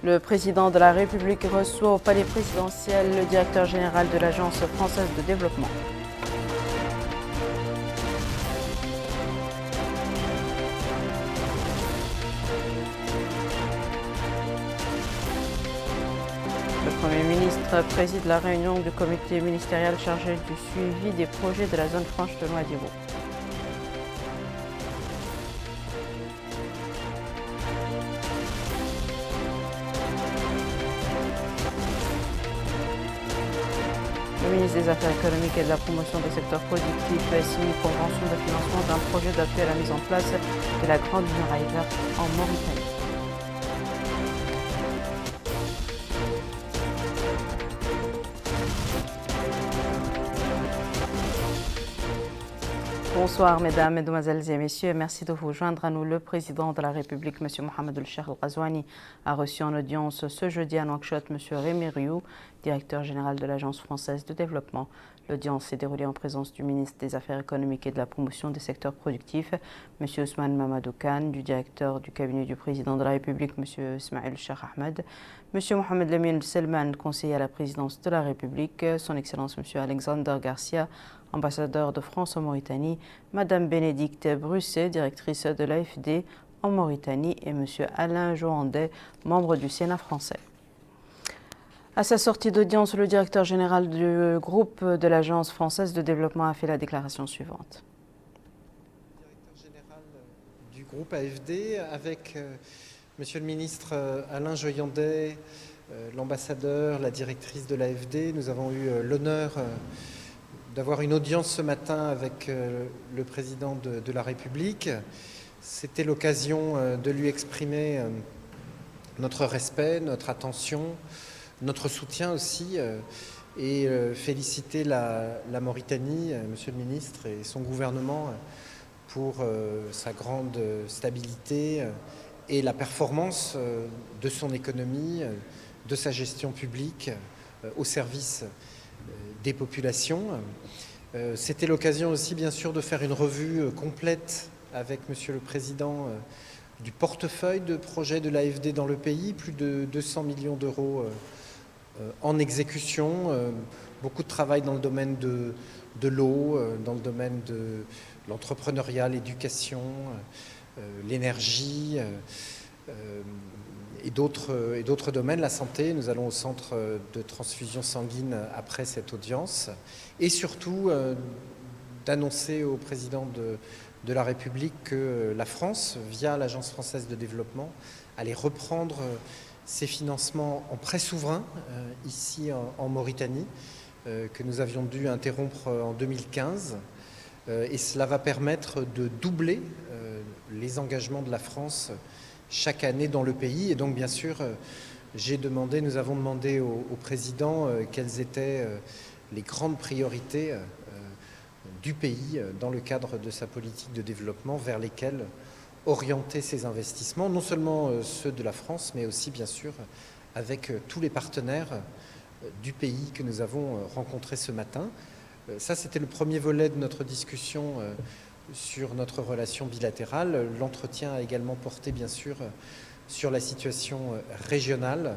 Le président de la République reçoit au palais présidentiel le directeur général de l'Agence française de développement. Le Premier ministre préside la réunion du comité ministériel chargé du suivi des projets de la zone franche de Nouadhibou. Le ministre des Affaires économiques et de la promotion des secteurs productifs signe une convention de financement d'un projet d'appui à la mise en place de la Grande Muraille Verte en Mauritanie. Bonsoir mesdames, mesdemoiselles et messieurs, merci de vous joindre à nous. Le président de la République, M. Mohamed El-Cheikh El-Ghazouani, a reçu en audience ce jeudi à Nouakchott M. Rémi Rioux, directeur général de l'Agence française de développement. L'audience s'est déroulée en présence du ministre des Affaires économiques et de la promotion des secteurs productifs, M. Ousmane Mamadou Khan, du directeur du cabinet du président de la République, M. Ismaël Cheikh Ahmed, M. Mohamed Lamine Selman, conseiller à la présidence de la République, son Excellence M. Alexander Garcia, ambassadeur de France en Mauritanie, Madame Bénédicte Brusset, directrice de l'AFD en Mauritanie, et M. Alain Joandet, membre du Sénat français. À sa sortie d'audience, le directeur général du groupe de l'Agence française de développement a fait la déclaration suivante. Le directeur général du groupe AFD avec Monsieur le ministre Alain Joyandet, l'ambassadeur, la directrice de l'AFD, nous avons eu l'honneur d'avoir une audience ce matin avec le président de la République. C'était l'occasion de lui exprimer notre respect, notre attention, notre soutien aussi, et féliciter la Mauritanie, Monsieur le ministre, et son gouvernement pour sa grande stabilité et la performance de son économie, de sa gestion publique au service des populations. C'était l'occasion aussi bien sûr de faire une revue complète avec Monsieur le Président du portefeuille de projets de l'AFD dans le pays, plus de 200 millions d'euros en exécution, beaucoup de travail dans le domaine de l'eau, dans le domaine de l'entrepreneuriat, l'éducation, l'énergie et d'autres domaines, la santé. Nous allons au centre de transfusion sanguine après cette audience, et surtout d'annoncer au président de la République que la France, via l'Agence française de développement, allait reprendre ses financements en prêt souverain ici en Mauritanie, que nous avions dû interrompre en 2015. Et cela va permettre de doubler les engagements de la France chaque année dans le pays. Et donc bien sûr, nous avons demandé au président quelles étaient les grandes priorités du pays dans le cadre de sa politique de développement, vers lesquelles orienter ses investissements, non seulement ceux de la France, mais aussi bien sûr avec tous les partenaires du pays que nous avons rencontrés ce matin. Ça, c'était le premier volet de notre discussion sur notre relation bilatérale. L'entretien a également porté bien sûr sur la situation régionale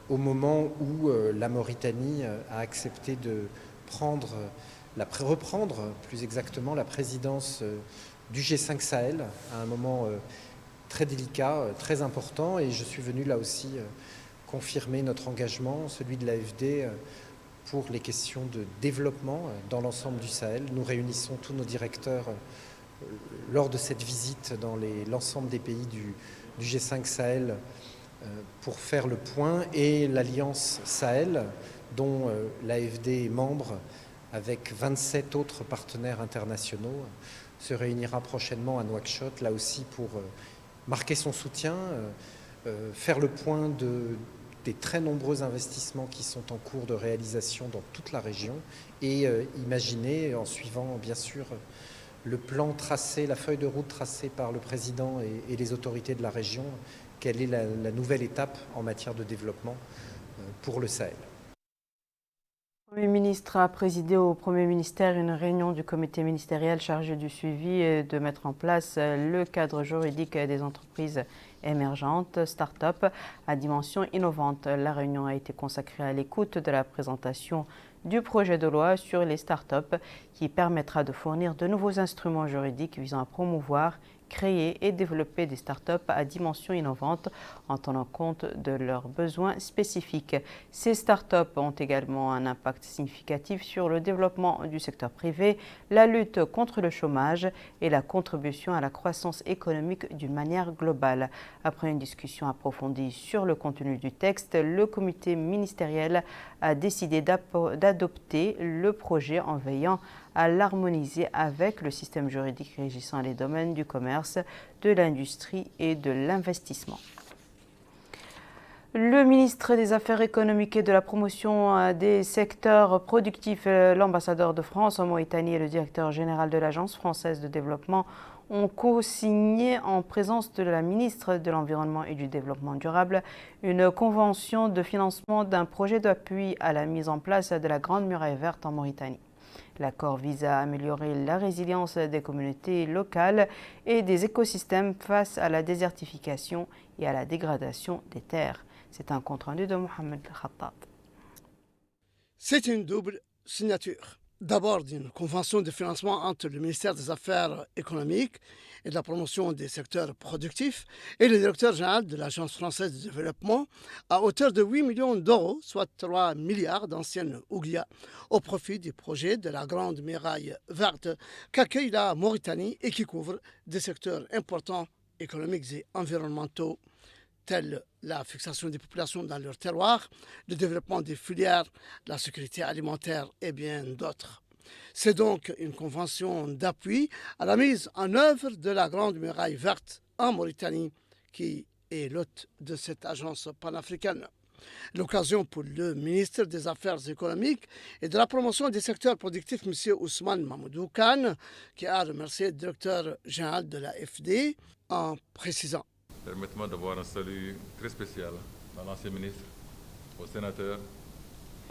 au moment où la Mauritanie a accepté de reprendre plus exactement la présidence du G5 Sahel à un moment très délicat, très important, et je suis venu là aussi confirmer notre engagement, celui de l'AFD, pour les questions de développement dans l'ensemble du Sahel. Nous réunissons tous nos directeurs lors de cette visite dans l'ensemble des pays du G5 Sahel pour faire le point, et l'Alliance Sahel, dont l'AFD est membre avec 27 autres partenaires internationaux, se réunira prochainement à Nouakchott, là aussi pour marquer son soutien, faire le point des très nombreux investissements qui sont en cours de réalisation dans toute la région, et imaginer, en suivant bien sûr le plan tracé, la feuille de route tracée par le président et les autorités de la région, quelle est la nouvelle étape en matière de développement pour le Sahel. Le Premier ministre a présidé au Premier ministère une réunion du comité ministériel chargé du suivi et de mettre en place le cadre juridique des entreprises émergentes, start-up à dimension innovante. La réunion a été consacrée à l'écoute de la présentation du projet de loi sur les start-up qui permettra de fournir de nouveaux instruments juridiques visant à promouvoir, créer et développer des start-up à dimension innovante en tenant compte de leurs besoins spécifiques. Ces start-up ont également un impact significatif sur le développement du secteur privé, la lutte contre le chômage et la contribution à la croissance économique d'une manière globale. Après une discussion approfondie sur le contenu du texte, le comité ministériel a décidé d'adopter le projet en veillant à l'harmoniser avec le système juridique régissant les domaines du commerce, de l'industrie et de l'investissement. Le ministre des Affaires économiques et de la promotion des secteurs productifs, l'ambassadeur de France en Mauritanie et le directeur général de l'Agence française de développement ont co-signé en présence de la ministre de l'Environnement et du Développement durable une convention de financement d'un projet d'appui à la mise en place de la Grande Muraille Verte en Mauritanie. L'accord vise à améliorer la résilience des communautés locales et des écosystèmes face à la désertification et à la dégradation des terres. C'est un compte-rendu de Mohamed Khattab. C'est une double signature. D'abord, d'une convention de financement entre le ministère des Affaires économiques et de la promotion des secteurs productifs et le directeur général de l'Agence française de développement à hauteur de 8 millions d'euros, soit 3 milliards d'anciennes ouglias, au profit du projet de la Grande Muraille Verte qu'accueille la Mauritanie et qui couvre des secteurs importants économiques et environnementaux tels la fixation des populations dans leur terroir, le développement des filières, la sécurité alimentaire et bien d'autres. C'est donc une convention d'appui à la mise en œuvre de la Grande Muraille Verte en Mauritanie qui est l'hôte de cette agence panafricaine. L'occasion pour le ministre des Affaires économiques et de la promotion des secteurs productifs, M. Ousmane Mamoudou Khan, qui a remercié le directeur général de l'AFD en précisant. Permettez-moi d'avoir un salut très spécial à l'ancien ministre, au sénateur,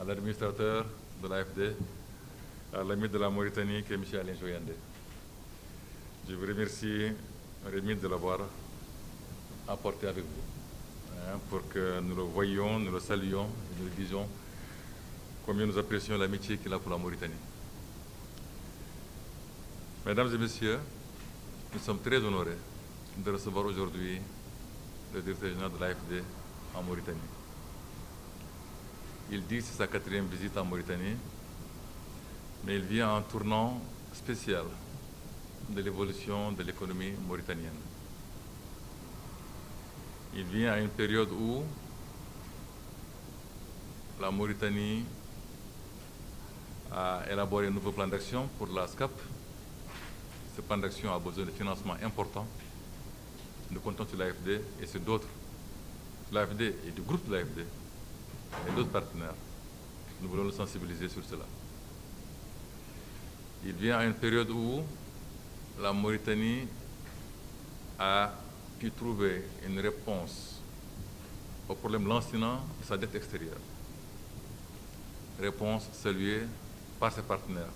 à l'administrateur de l'AFD, à l'ami de la Mauritanie qui est M. Alain Joyandé. Je vous remercie, Rémi, de l'avoir apporté avec vous, pour que nous le voyions, nous le saluions, nous le disions, combien nous apprécions l'amitié qu'il a pour la Mauritanie. Mesdames et messieurs, nous sommes très honorés de recevoir aujourd'hui le directeur général de l'AFD en Mauritanie. Il dit que c'est sa 4e visite en Mauritanie, mais il vient en tournant spécial de l'évolution de l'économie mauritanienne. Il vient à une période où la Mauritanie a élaboré un nouveau plan d'action pour la SCAP. Ce plan d'action a besoin de financement important. Nous comptons sur l'AFD et sur d'autres, l'AFD et du groupe de l'AFD et d'autres partenaires. Nous voulons le sensibiliser sur cela. Il vient à une période où la Mauritanie a pu trouver une réponse au problème lancinant de sa dette extérieure. Réponse saluée par ses partenaires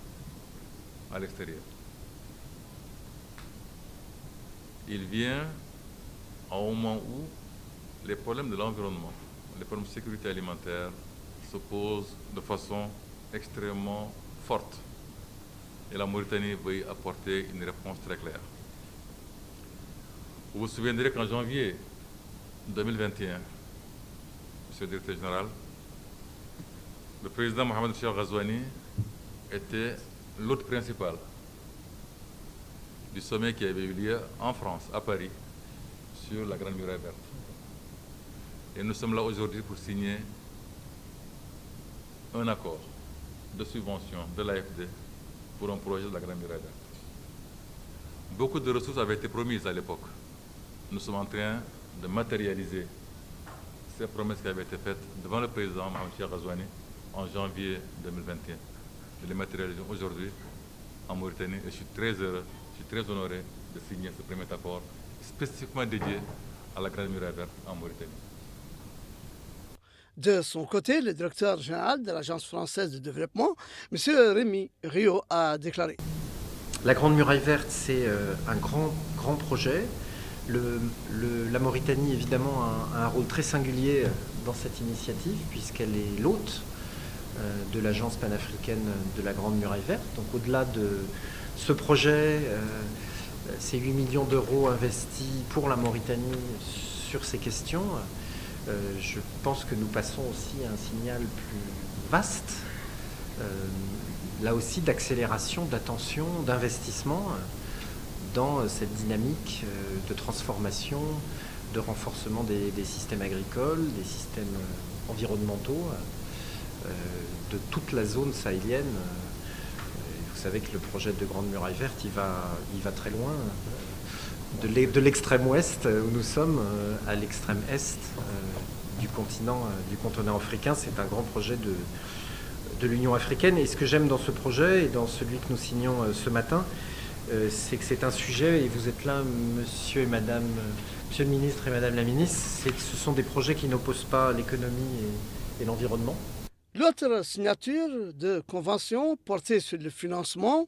à l'extérieur. Il vient au moment où les problèmes de l'environnement, les problèmes de sécurité alimentaire se posent de façon extrêmement forte. Et la Mauritanie veut y apporter une réponse très claire. Vous vous souviendrez qu'en janvier 2021, Monsieur le directeur général, le président Mohamed El Ghazouani était l'hôte principal du sommet qui avait eu lieu en France, à Paris, sur la Grande Muraille Verte. Et nous sommes là aujourd'hui pour signer un accord de subvention de l'AFD pour un projet de la Grande Muraille Verte. Beaucoup de ressources avaient été promises à l'époque. Nous sommes en train de matérialiser ces promesses qui avaient été faites devant le président Mohamed El Ghazouani en janvier 2021. Je les matérialisons aujourd'hui en Mauritanie et je suis très heureux, je suis très honoré de signer ce premier accord spécifiquement dédié à la Grande Muraille Verte en Mauritanie. De son côté, le directeur général de l'Agence française de développement, M. Rémi Rio, a déclaré. La Grande Muraille Verte, c'est un grand projet La Mauritanie, évidemment, a un rôle très singulier dans cette initiative, puisqu'elle est l'hôte de l'Agence panafricaine de la Grande Muraille Verte. Donc au-delà de ce projet, ces 8 millions d'euros investis pour la Mauritanie sur ces questions, je pense que nous passons aussi à un signal plus vaste, là aussi d'accélération, d'attention, d'investissement dans cette dynamique de transformation, de renforcement des systèmes agricoles, des systèmes environnementaux, de toute la zone sahélienne. Vous savez que le projet de Grande Muraille Verte, il va très loin, de l'extrême ouest où nous sommes à l'extrême est du continent africain. C'est un grand projet de l'Union africaine. Et ce que j'aime dans ce projet et dans celui que nous signons ce matin, c'est que c'est un sujet, et vous êtes là, monsieur le ministre et madame la ministre, ce sont des projets qui n'opposent pas l'économie et l'environnement. L'autre signature de convention portée sur le financement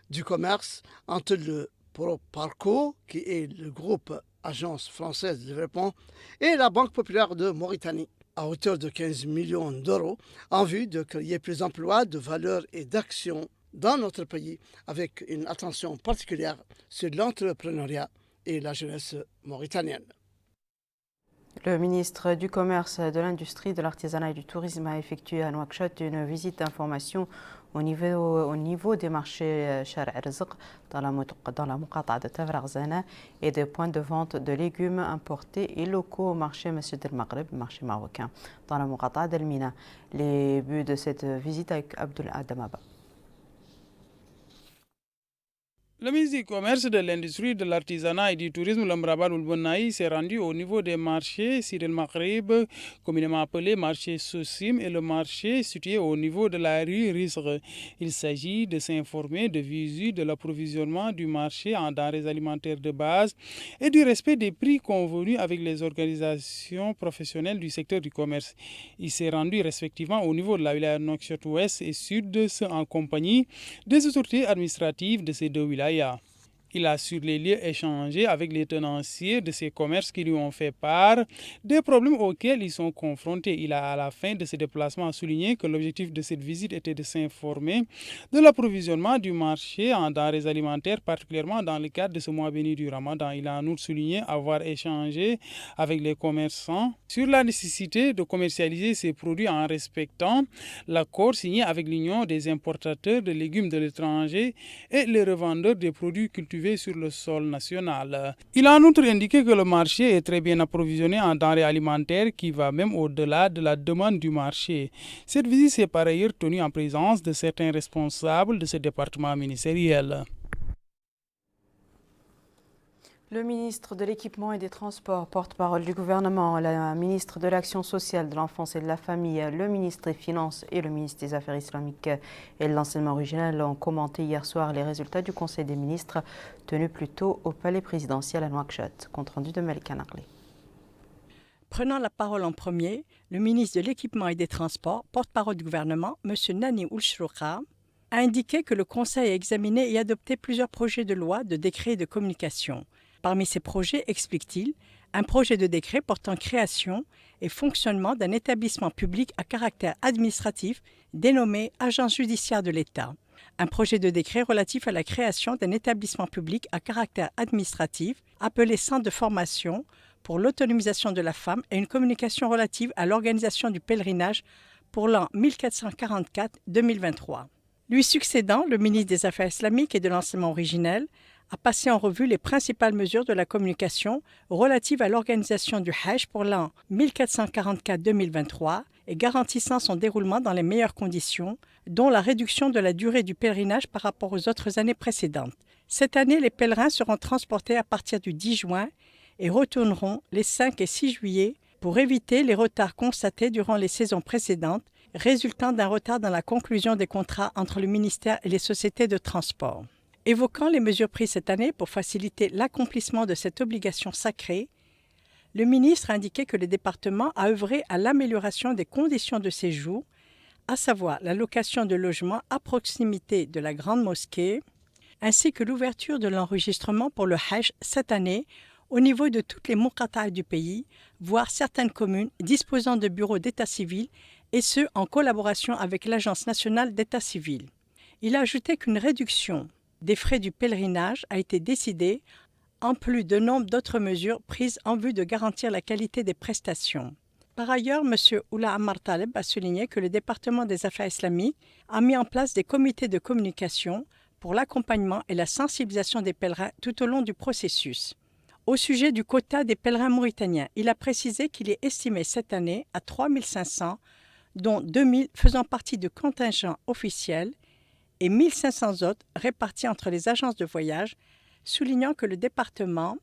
du commerce entre le Proparco, qui est le groupe Agence française de développement, et la Banque populaire de Mauritanie, à hauteur de 15 millions d'euros, en vue de créer plus d'emplois, de valeur et d'actions dans notre pays, avec une attention particulière sur l'entrepreneuriat et la jeunesse mauritanienne. Le ministre du Commerce, de l'Industrie, de l'Artisanat et du Tourisme a effectué à Nouakchott une visite d'information au niveau des marchés Char Erzq dans la Muqata'a de Tafraghzana et des points de vente de légumes importés et locaux au marché Masjid al-Maghreb, marché marocain, dans la Muqata'a d'El-Mina. Les buts de cette visite avec Abdul Adamaba. Le ministre du Commerce, de l'Industrie, de l'Artisanat et du Tourisme, Lamraban Oulbonaï, s'est rendu au niveau des marchés Sir El Maghreb, communément appelé marché Soussim, et le marché situé au niveau de la rue Risre. Il s'agit de s'informer de visu de l'approvisionnement du marché en denrées alimentaires de base et du respect des prix convenus avec les organisations professionnelles du secteur du commerce. Il s'est rendu respectivement au niveau de la wilaya Nouakchott Ouest et Sud, en compagnie des autorités administratives de ces deux wilayas. Il a sur les lieux échangé avec les tenanciers de ces commerces qui lui ont fait part des problèmes auxquels ils sont confrontés. Il a à la fin de ce déplacement souligné que l'objectif de cette visite était de s'informer de l'approvisionnement du marché en denrées alimentaires, particulièrement dans le cadre de ce mois béni du Ramadan. Il a en outre souligné avoir échangé avec les commerçants sur la nécessité de commercialiser ces produits en respectant l'accord signé avec l'Union des importateurs de légumes de l'étranger et les revendeurs des produits cultivés sur le sol national. Il a en outre indiqué que le marché est très bien approvisionné en denrées alimentaires qui va même au-delà de la demande du marché. Cette visite s'est par ailleurs tenue en présence de certains responsables de ce département ministériel. Le ministre de l'Équipement et des Transports, porte-parole du gouvernement, la ministre de l'Action sociale, de l'Enfance et de la Famille, le ministre des Finances et le ministre des Affaires islamiques et de l'Enseignement original ont commenté hier soir les résultats du Conseil des ministres tenu plus tôt au Palais présidentiel à Nouakchott. Compte rendu de Malika Narli. Prenant la parole en premier, le ministre de l'Équipement et des Transports, porte-parole du gouvernement, M. Nani Oulchrouka, a indiqué que le Conseil a examiné et adopté plusieurs projets de loi, de décrets et de communication. Parmi ces projets, explique-t-il, un projet de décret portant création et fonctionnement d'un établissement public à caractère administratif dénommé Agence judiciaire de l'État. Un projet de décret relatif à la création d'un établissement public à caractère administratif appelé Centre de formation pour l'autonomisation de la femme et une communication relative à l'organisation du pèlerinage pour l'an 1444-2023. Lui succédant, le ministre des Affaires islamiques et de l'Enseignement originel a passé en revue les principales mesures de la communication relatives à l'organisation du Hajj pour l'an 1444-2023 et garantissant son déroulement dans les meilleures conditions, dont la réduction de la durée du pèlerinage par rapport aux autres années précédentes. Cette année, les pèlerins seront transportés à partir du 10 juin et retourneront les 5 et 6 juillet pour éviter les retards constatés durant les saisons précédentes, résultant d'un retard dans la conclusion des contrats entre le ministère et les sociétés de transport. Évoquant les mesures prises cette année pour faciliter l'accomplissement de cette obligation sacrée, le ministre a indiqué que le département a œuvré à l'amélioration des conditions de séjour, à savoir la location de logements à proximité de la grande mosquée, ainsi que l'ouverture de l'enregistrement pour le Hajj cette année au niveau de toutes les Muqata'a du pays, voire certaines communes disposant de bureaux d'état civil, et ce en collaboration avec l'Agence nationale d'état civil. Il a ajouté qu'une réduction des frais du pèlerinage a été décidée, en plus de nombre d'autres mesures prises en vue de garantir la qualité des prestations. Par ailleurs, M. Oula Ammar Taleb a souligné que le département des affaires islamiques a mis en place des comités de communication pour l'accompagnement et la sensibilisation des pèlerins tout au long du processus. Au sujet du quota des pèlerins mauritaniens, il a précisé qu'il est estimé cette année à 3 500, dont 2 000 faisant partie de contingents officiels et 1 500 autres répartis entre les agences de voyage, soulignant que le département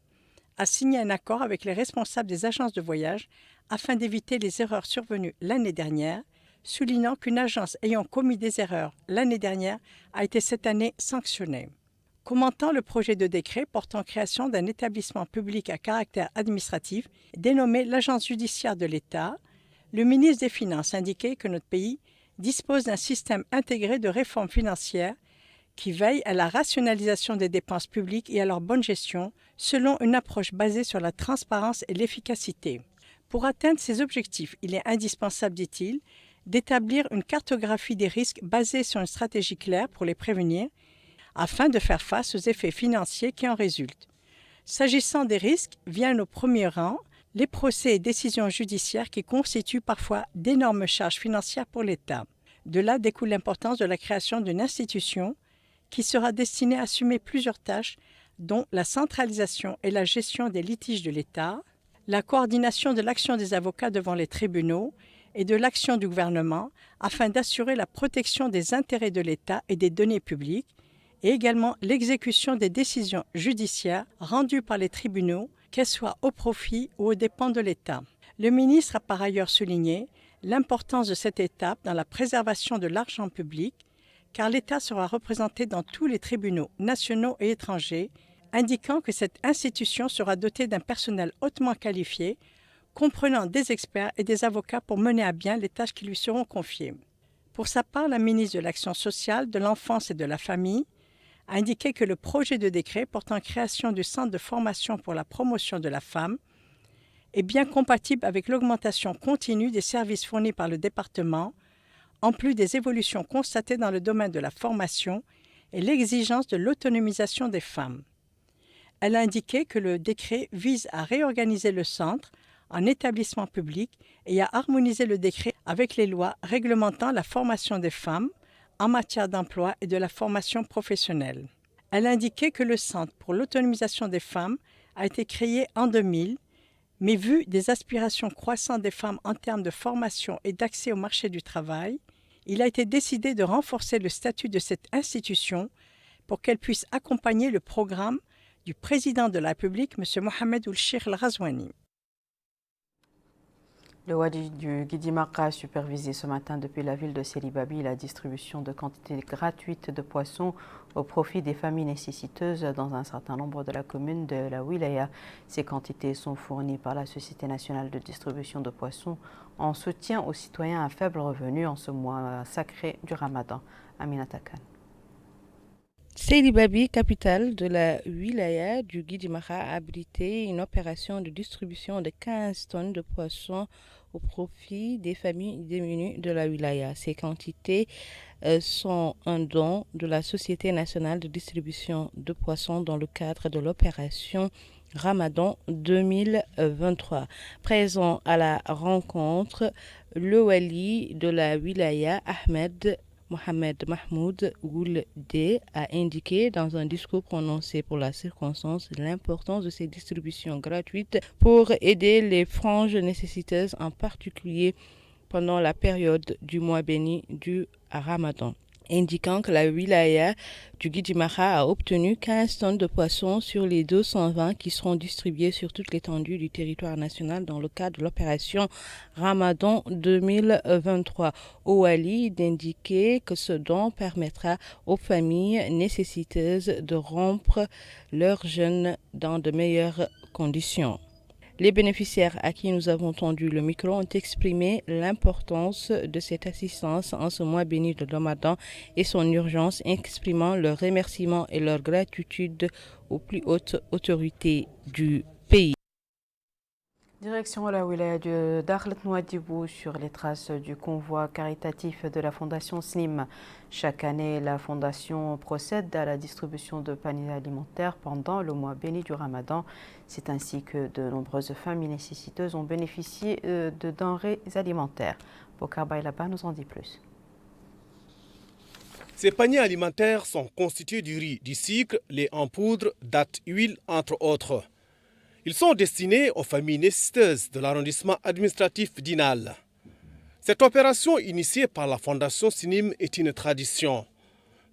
a signé un accord avec les responsables des agences de voyage afin d'éviter les erreurs survenues l'année dernière, soulignant qu'une agence ayant commis des erreurs l'année dernière a été cette année sanctionnée. Commentant le projet de décret portant création d'un établissement public à caractère administratif dénommé l'Agence judiciaire de l'État, le ministre des Finances indiquait que notre pays dispose d'un système intégré de réforme financière qui veille à la rationalisation des dépenses publiques et à leur bonne gestion selon une approche basée sur la transparence et l'efficacité. Pour atteindre ces objectifs, il est indispensable, dit-il, d'établir une cartographie des risques basée sur une stratégie claire pour les prévenir afin de faire face aux effets financiers qui en résultent. S'agissant des risques, viennent au premier rang les procès et décisions judiciaires qui constituent parfois d'énormes charges financières pour l'État. De là découle l'importance de la création d'une institution qui sera destinée à assumer plusieurs tâches, dont la centralisation et la gestion des litiges de l'État, la coordination de l'action des avocats devant les tribunaux et de l'action du gouvernement afin d'assurer la protection des intérêts de l'État et des données publiques, et également l'exécution des décisions judiciaires rendues par les tribunaux, qu'elles soient au profit ou aux dépens de l'État. Le ministre a par ailleurs souligné l'importance de cette étape dans la préservation de l'argent public, car l'État sera représenté dans tous les tribunaux nationaux et étrangers, indiquant que cette institution sera dotée d'un personnel hautement qualifié, comprenant des experts et des avocats pour mener à bien les tâches qui lui seront confiées. Pour sa part, la ministre de l'Action sociale, de l'Enfance et de la Famille a indiqué que le projet de décret portant création du Centre de formation pour la promotion de la femme est bien compatible avec l'augmentation continue des services fournis par le département, en plus des évolutions constatées dans le domaine de la formation et l'exigence de l'autonomisation des femmes. Elle a indiqué que le décret vise à réorganiser le centre en établissement public et à harmoniser le décret avec les lois réglementant la formation des femmes en matière d'emploi et de la formation professionnelle. Elle a indiqué que le Centre pour l'autonomisation des femmes a été créé en 2000, mais vu des aspirations croissantes des femmes en termes de formation et d'accès au marché du travail, il a été décidé de renforcer le statut de cette institution pour qu'elle puisse accompagner le programme du président de la République, M. Mohamed Ould-Cheikh Al-Ghazouani. Le Wadi du Guidi-Maqa a supervisé ce matin depuis la ville de Selibabi la distribution de quantités gratuites de poissons au profit des familles nécessiteuses dans un certain nombre de la commune de la Wilaya. Ces quantités sont fournies par la Société nationale de distribution de poissons en soutien aux citoyens à faible revenu en ce mois sacré du Ramadan. Aminata Khan. Selibabi, capitale de la wilaya du Guidi-Maqa, a abrité une opération de distribution de 15 tonnes de poissons au profit des familles démunies de la wilaya. Ces quantités sont un don de la Société nationale de distribution de poissons dans le cadre de l'opération Ramadan 2023. Présent à la rencontre, le wali de la wilaya, Ahmed Mohamed Mahmoud Gouldé, a indiqué dans un discours prononcé pour la circonstance l'importance de ces distributions gratuites pour aider les franges nécessiteuses, en particulier pendant la période du mois béni du Ramadan, indiquant que la wilaya du Guidi-Maqa a obtenu 15 tonnes de poissons sur les 220 qui seront distribués sur toute l'étendue du territoire national dans le cadre de l'opération Ramadan 2023. Au wali d'indiquer que ce don permettra aux familles nécessiteuses de rompre leur jeûne dans de meilleures conditions. Les bénéficiaires à qui nous avons tendu le micro ont exprimé l'importance de cette assistance en ce mois béni de Ramadan et son urgence, exprimant leur remerciement et leur gratitude aux plus hautes autorités du pays. Direction la wilaya de Dakhlet Nouadhibou sur les traces du convoi caritatif de la Fondation SNIM. Chaque année, la Fondation procède à la distribution de paniers alimentaires pendant le mois béni du Ramadan. C'est ainsi que de nombreuses familles nécessiteuses ont bénéficié de denrées alimentaires. Bokar Bailaba nous en dit plus. Ces paniers alimentaires sont constitués du riz, du sucre, lait en poudre, dattes, huile, entre autres. Ils sont destinés aux familles nécessiteuses de l'arrondissement administratif d'Inal. Cette opération initiée par la Fondation SNIM est une tradition.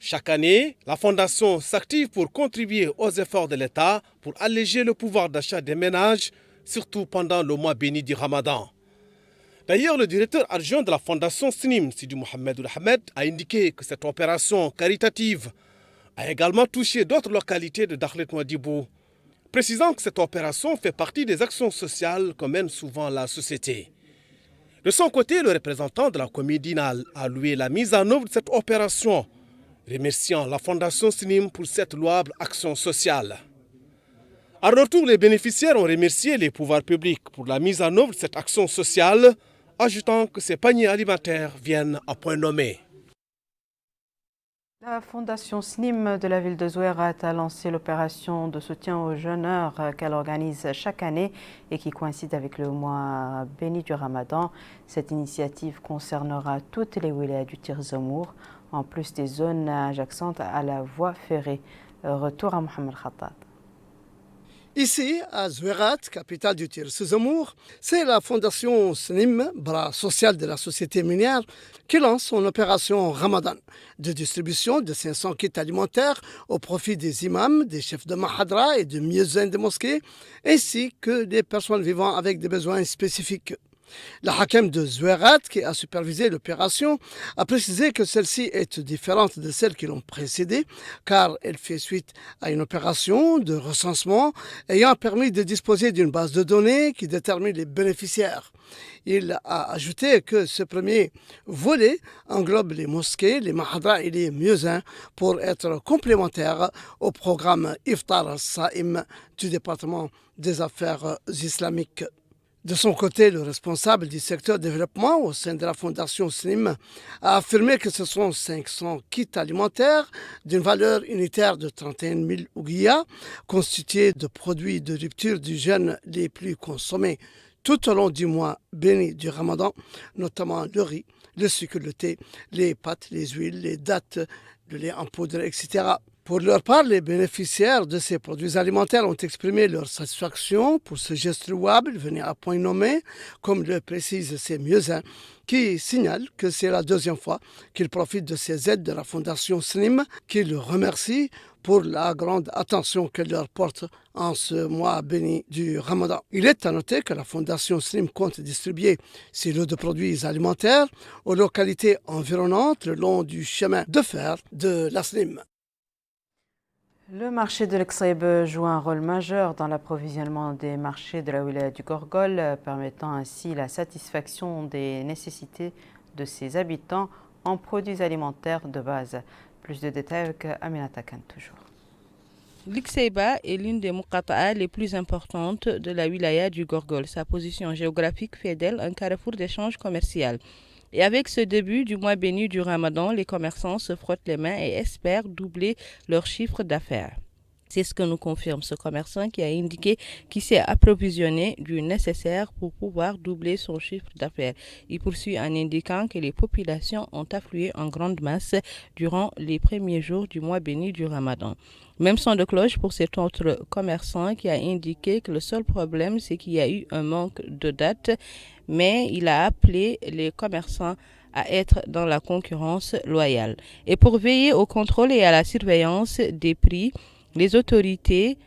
Chaque année, la Fondation s'active pour contribuer aux efforts de l'État pour alléger le pouvoir d'achat des ménages, surtout pendant le mois béni du Ramadan. D'ailleurs, le directeur adjoint de la Fondation SNIM, Sidi Mohamed Ahmed, a indiqué que cette opération caritative a également touché d'autres localités de Dakhlet Nouadhibou, précisant que cette opération fait partie des actions sociales que mène souvent la société. De son côté, le représentant de la commune d'Inal a loué la mise en œuvre de cette opération, remerciant la Fondation SNIM pour cette louable action sociale. À retour, les bénéficiaires ont remercié les pouvoirs publics pour la mise en œuvre de cette action sociale, ajoutant que ces paniers alimentaires viennent à point nommé. La Fondation SNIM de la ville de Zouérat a lancé l'opération de soutien aux jeûneurs qu'elle organise chaque année et qui coïncide avec le mois béni du Ramadan. Cette initiative concernera toutes les wilayas du Tirzamour, en plus des zones adjacentes à la voie ferrée. Retour à Mohamed Khattab. Ici, à Zouérat, capitale du Tirzamour, c'est la Fondation SNIM, bras social de la société minière, qui lance son opération Ramadan de distribution de 500 kits alimentaires au profit des imams, des chefs de mahadra et de muezzins des mosquées, ainsi que des personnes vivant avec des besoins spécifiques. La Hakem de Zouérat, qui a supervisé l'opération, a précisé que celle-ci est différente de celles qui l'ont précédée, car elle fait suite à une opération de recensement ayant permis de disposer d'une base de données qui détermine les bénéficiaires. Il a ajouté que ce premier volet englobe les mosquées, les mahadras et les muezzins pour être complémentaire au programme Iftar al-Sa'im du département des affaires islamiques. De son côté, le responsable du secteur développement au sein de la Fondation SNIM a affirmé que ce sont 500 kits alimentaires d'une valeur unitaire de 31 000 ouguiyas, constitués de produits de rupture du jeûne les plus consommés tout au long du mois béni du Ramadan, notamment le riz, le sucre, le thé, les pâtes, les huiles, les dattes, le lait en poudre, etc. Pour leur part, les bénéficiaires de ces produits alimentaires ont exprimé leur satisfaction pour ce geste louable venu à point nommé, comme le précisent ces muezzins, qui signalent que c'est la deuxième fois qu'ils profitent de ces aides de la Fondation SNIM, qui le remercie pour la grande attention qu'elle leur porte en ce mois béni du Ramadan. Il est à noter que la Fondation SNIM compte distribuer ces lots de produits alimentaires aux localités environnantes le long du chemin de fer de la SNIM. Le marché de l'Exraïb joue un rôle majeur dans l'approvisionnement des marchés de la wilaya du Gorgol, permettant ainsi la satisfaction des nécessités de ses habitants en produits alimentaires de base. Plus de détails avec Aminata Khan toujours. L'Ixeba est l'une des muqata'a les plus importantes de la wilaya du Gorgol. Sa position géographique fait d'elle un carrefour d'échange commercial. Et avec ce début du mois béni du Ramadan, les commerçants se frottent les mains et espèrent doubler leur chiffre d'affaires. C'est ce que nous confirme ce commerçant qui a indiqué qu'il s'est approvisionné du nécessaire pour pouvoir doubler son chiffre d'affaires. Il poursuit en indiquant que les populations ont afflué en grande masse durant les premiers jours du mois béni du Ramadan. Même son de cloche pour cet autre commerçant qui a indiqué que le seul problème, c'est qu'il y a eu un manque de dates, mais il a appelé les commerçants à être dans la concurrence loyale. Et pour veiller au contrôle et à la surveillance des prix, les autorités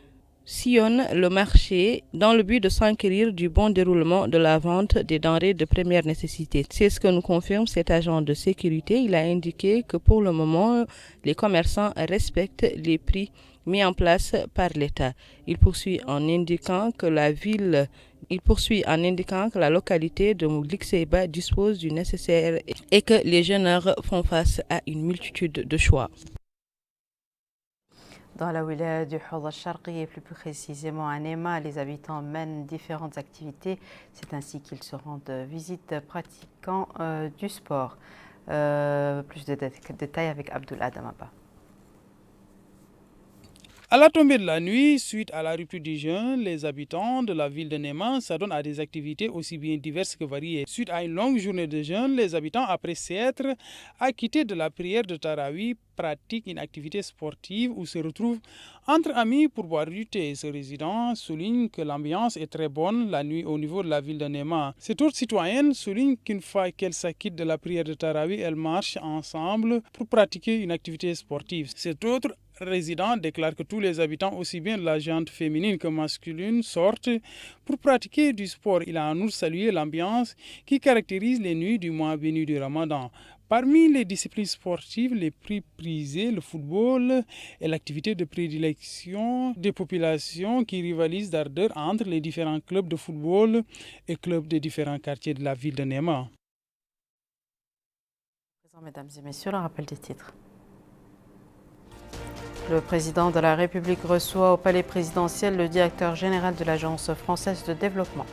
sillonnent le marché dans le but de s'enquérir du bon déroulement de la vente des denrées de première nécessité. C'est ce que nous confirme cet agent de sécurité. Il a indiqué que pour le moment, les commerçants respectent les prix mis en place par l'État. Il poursuit en indiquant que la localité de L'Ixeba dispose du nécessaire et que les jeûneurs font face à une multitude de choix. Dans la wilaya du Hawd al-Sharqi et plus précisément à Nema, les habitants mènent différentes activités. C'est ainsi qu'ils se rendent visite pratiquant du sport. Plus de détails avec Abdul Adamaba. À la tombée de la nuit, suite à la rupture du jeûne, les habitants de la ville de Nema s'adonnent à des activités aussi bien diverses que variées. Suite à une longue journée de jeûne, les habitants, après s'être acquittés de la prière de Tarawih, pratiquent une activité sportive ou se retrouvent entre amis pour boire du thé. Ce résident souligne que l'ambiance est très bonne la nuit au niveau de la ville de Nema. Cette autre citoyenne souligne qu'une fois qu'elle s'acquitte de la prière de Tarawih, elles marchent ensemble pour pratiquer une activité sportive. Cet autre résident déclare que tous les habitants, aussi bien de la gente féminine que masculine, sortent pour pratiquer du sport. Il a en outre salué l'ambiance qui caractérise les nuits du mois béni du Ramadan. Parmi les disciplines sportives les plus prisées, le football est l'activité de prédilection des populations qui rivalisent d'ardeur entre les différents clubs de football et clubs des différents quartiers de la ville de Nema. Mesdames et messieurs, le rappel des titres. Le président de la République reçoit au palais présidentiel le directeur général de l'Agence française de développement.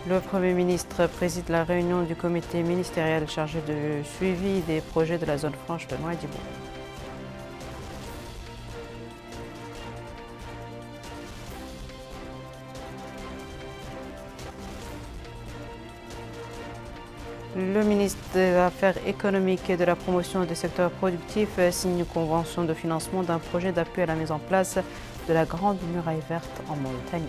Le Premier ministre préside la réunion du comité ministériel chargé de suivi des projets de la zone franche de Nouadhibou. Le ministre des Affaires économiques et de la promotion des secteurs productifs signe une convention de financement d'un projet d'appui à la mise en place de la Grande Muraille Verte en Mauritanie.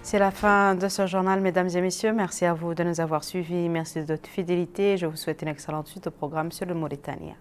C'est la fin de ce journal, mesdames et messieurs. Merci à vous de nous avoir suivis. Merci de votre fidélité. Je vous souhaite une excellente suite au programme sur le Mauritania.